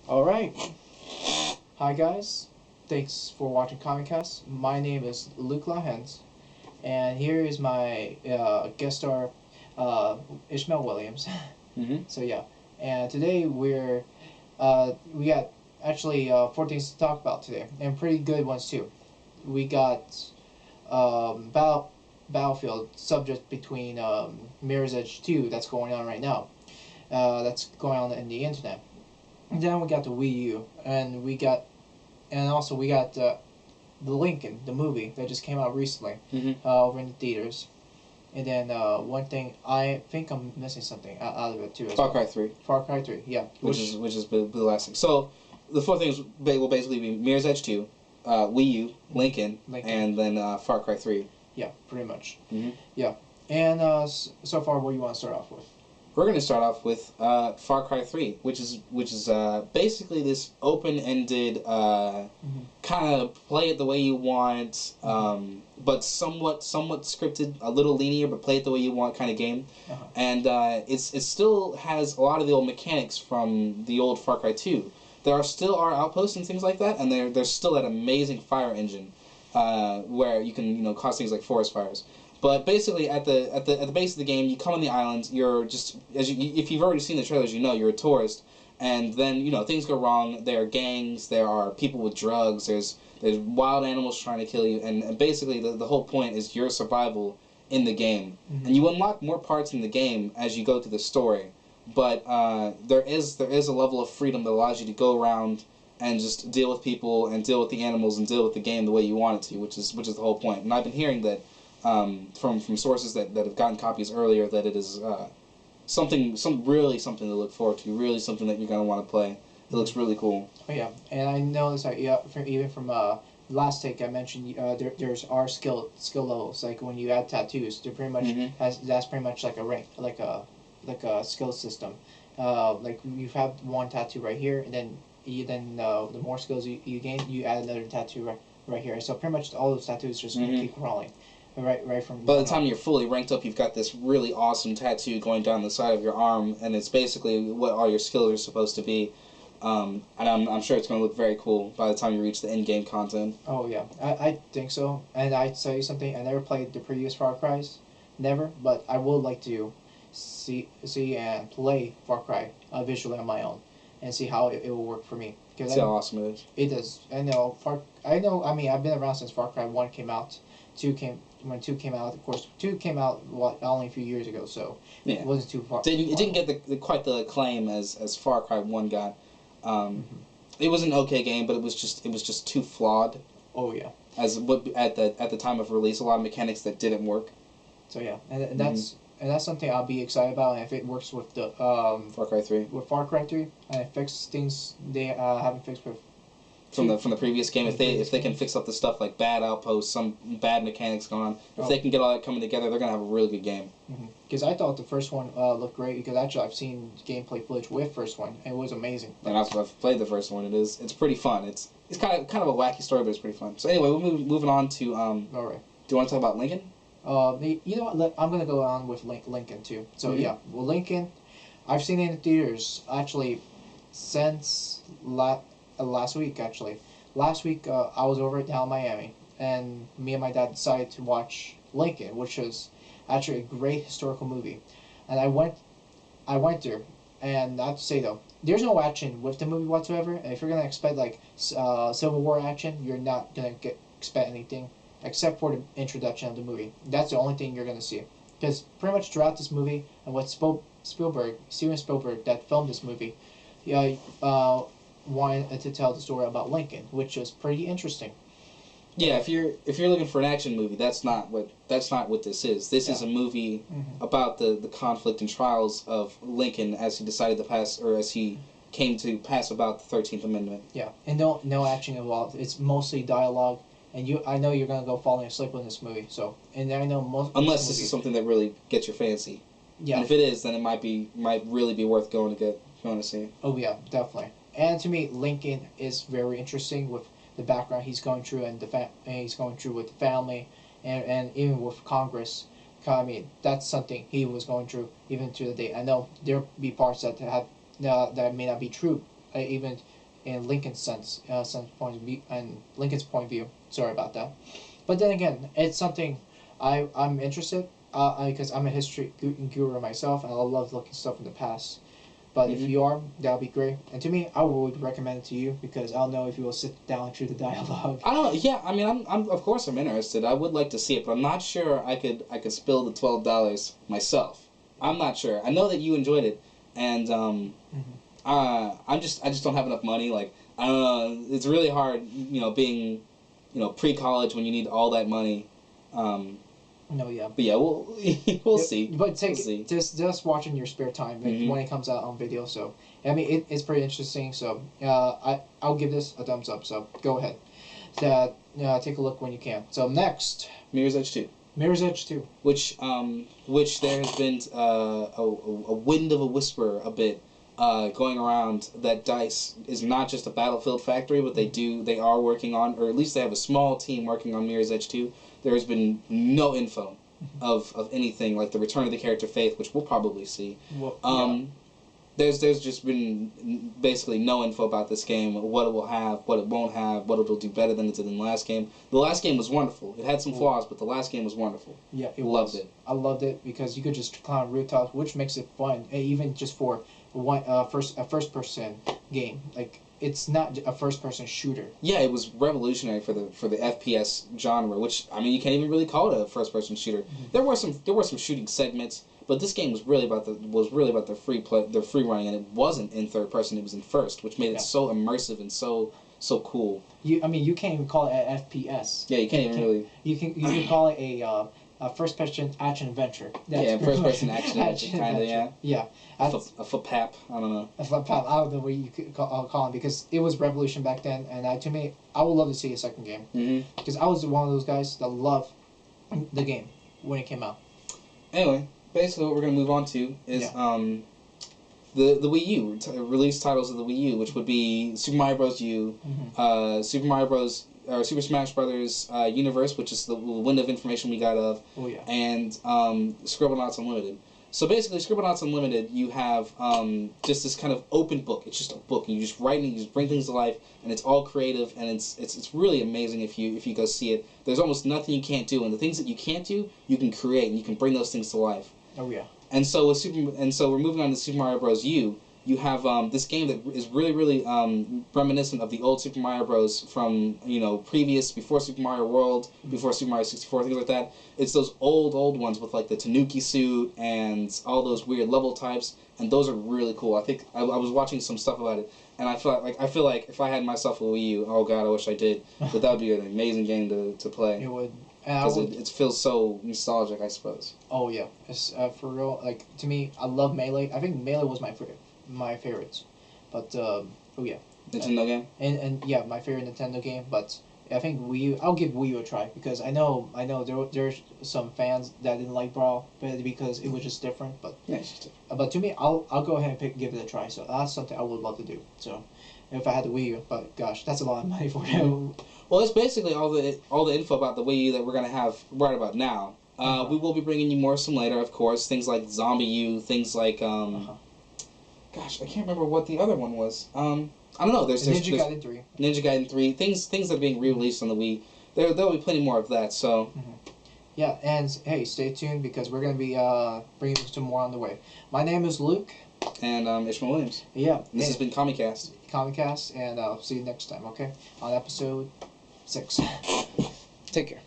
Alright. Hi guys. Thanks for watching Kamicast. My name is Luke Lahens, and here is my guest star, Ishmael Williams. Mm-hmm. So yeah, and today we got actually 4 things to talk about today, and pretty good ones too. We got Battlefield subject between Mirror's Edge 2 that's going on right now. That's going on in the internet. And then we got the Wii U, and also we got the Lincoln, the movie that just came out recently, Mm-hmm. over in the theaters. And then one thing, I think I'm missing something out of it too. Far Cry 3, Far Cry 3, yeah. which is the last thing. So the four things will basically be Mirror's Edge 2, Wii U, Lincoln, and then Far Cry 3. Yeah, pretty much. Mm-hmm. Yeah. And so far, what do you want to start off with? We're going to start off with Far Cry 3, which is basically this open-ended kind of play it the way you want, but somewhat scripted, a little linear, but play it the way you want kind of game. Uh-huh. And it still has a lot of the old mechanics from the old Far Cry 2. There still are outposts and things like that, and there's still that amazing fire engine where you can cause things like forest fires. But basically, at the base of the game, you come on the island. You're just if you've already seen the trailers, you're a tourist, and then things go wrong. There are gangs. There are people with drugs. There's wild animals trying to kill you, and basically the whole point is your survival in the game. Mm-hmm. And you unlock more parts in the game as you go through the story. But there is a level of freedom that allows you to go around and just deal with people and deal with the animals and deal with the game the way you want it to, which is the whole point. And I've been hearing that. From sources that have gotten copies earlier, that it is something to look forward to, really something that you're going to want to play. It looks really cool. Oh yeah, and I noticed that even from last take I mentioned, there's our skill levels. Like when you add tattoos, they're pretty much that's pretty much like a rank, like a skill system. Like you have one tattoo right here, and then the more skills you gain, you add another tattoo right here. So pretty much all those tattoos just keep rolling. Right from. By the time you're fully ranked up, you've got this really awesome tattoo going down the side of your arm, and it's basically what all your skills are supposed to be. And I'm sure it's going to look very cool by the time you reach the in-game content. Oh yeah, I think so. And I tell you something, I never played the previous Far Cry's, never. But I would like to see and play Far Cry visually on my own, and see how it will work for me. See how awesome it is. It does. I know. I mean, I've been around since Far Cry 1 came out. When 2 came out, of course, 2 came out only a few years ago, so yeah. It wasn't too far. It didn't get quite the acclaim as Far Cry 1 got. It was an okay game, but it was just too flawed. Oh yeah. As at the time of release, a lot of mechanics that didn't work. So yeah, and that's something I'll be excited about, and if it works with the Far Cry 3. With Far Cry 3, and it fixes things they haven't fixed with. From the previous game, if they can fix up the stuff like bad outposts, some bad mechanics going on, if they can get all that coming together, they're gonna have a really good game. Because I thought the first one looked great. Because actually, I've seen gameplay footage with first one, and it was amazing. And I've played the first one. It's pretty fun. It's kind of a wacky story, but it's pretty fun. So anyway, we're moving on to All right. Do you want to talk about Lincoln? You know what? I'm gonna go on with Lincoln too. So yeah, well, Lincoln, I've seen it in theaters actually since last week actually. Last week, I was over at down Miami, and me and my dad decided to watch Lincoln, which is actually a great historical movie. And I went there, and I have to say though, there's no action with the movie whatsoever. And if you're gonna expect like Civil War action, you're not gonna expect anything except for the introduction of the movie. That's the only thing you're gonna see, because pretty much throughout this movie, and what Steven Spielberg, that filmed this movie, wanted to tell the story about Lincoln, which is pretty interesting. Yeah, if you're looking for an action movie, that's not what this is. This is a movie about the conflict and trials of Lincoln as he decided to pass, or as he came to pass about the 13th Amendment. Yeah, and no action involved. It's mostly dialogue, and I know you're gonna go falling asleep in this movie. So, and I know most. Unless this is something that really gets your fancy. Yeah. And if it is, then it might really be worth going to get if you want to see. Oh yeah, definitely. And to me, Lincoln is very interesting with the background he's going through, and he's going through with the family, and even with Congress. I mean, that's something he was going through even to the day. I know there'll be parts that may not be true even in Lincoln's point of view, and Lincoln's point of view. Sorry about that. But then again, it's something I'm interested because I'm a history guru myself, and I love looking stuff in the past. But if you are, that'll be great. And to me, I would recommend it to you because I'll know if you will sit down through the dialogue. I don't know. Yeah, I mean, I'm of course I'm interested. I would like to see it, but I'm not sure I could spill the $12 myself. I'm not sure. I know that you enjoyed it, and I just don't have enough money. Like I don't know. It's really hard, being, pre-college when you need all that money. No, yeah. But yeah, we'll see. But we'll see. Just watch in your spare time, like when it comes out on video. So I mean, it's pretty interesting. So I'll give this a thumbs up. So go ahead, take a look when you can. So next, Mirror's Edge 2. Mirror's Edge 2. Which there has been a wind of a whisper a bit going around that DICE is not just a Battlefield factory, but they are working on, or at least they have a small team working on Mirror's Edge 2. There has been no info of anything like the return of the character Faith, which we'll probably see. Well, There's just been basically no info about this game, what it will have, what it won't have, what it will do better than it did in the last game. The last game was wonderful. It had some flaws, but the last game was wonderful. Yeah, Loved it. I loved it because you could just climb rooftops, which makes it fun, even just for a first person game. Like it's not a first person shooter. Yeah, it was revolutionary for the FPS genre, which I mean you can't even really call it a first person shooter. There were some shooting segments. But this game was really about the free running, and it wasn't in third person; it was in first, which made it so immersive and so cool. You can't even call it an FPS. Yeah, you can't even really. You can call it a first person action adventure. First person action adventure, kind of. Yeah. Yeah. A flip-pap. I don't know. A flip-pap. I don't know what you could call it because it was revolution back then, and to me, I would love to see a second game because I was one of those guys that loved the game when it came out. Anyway. Basically, what we're going to move on to is the Wii U release titles of the Wii U, which would be Super Mario Bros. U, Super Mario Bros. Or Super Smash Brothers Universe, which is the window of information we got of, and Scribblenauts Unlimited. So basically, Scribblenauts Unlimited, you have just this kind of open book. It's just a book, and you just write and you just bring things to life, and it's all creative, and it's really amazing if you go see it. There's almost nothing you can't do, and the things that you can't do, you can create, and you can bring those things to life. Oh yeah. And so we're moving on to Super Mario Bros. U. You have this game that is really reminiscent of the old Super Mario Bros. From before Super Mario World, before Super Mario 64, things like that. It's those old ones with like the Tanuki suit and all those weird level types, and those are really cool. I think I was watching some stuff about it, and I feel like if I had myself a Wii U, oh god, I wish I did. But that would be an amazing game to play. It would. Because it feels so nostalgic, I suppose. Oh yeah, it's, for real. Like to me, I love Melee. I think Melee was my favorites, but oh yeah. Nintendo game. And yeah, my favorite Nintendo game. But I think Wii U. I'll give Wii U a try because I know there's some fans that didn't like Brawl, but because it was just different. But yeah, it's just different. But to me, I'll go ahead and give it a try. So that's something I would love to do. So if I had the Wii U, but gosh, that's a lot of money for you. Well, it's basically all the info about the Wii U that we're gonna have right about now. We will be bringing you some later, of course. Things like Zombie U, things like gosh, I can't remember what the other one was. I don't know. There's Ninja Gaiden 3. Ninja Gaiden 3. Things that are being re-released on the Wii. There'll be plenty more of that. So. Yeah, and hey, stay tuned because we're gonna be bringing some more on the way. My name is Luke. And Ishmael Williams. Yeah. This has been Kamicast. Kamicast, and I'll see you next time. Okay, on episode 6. Take care.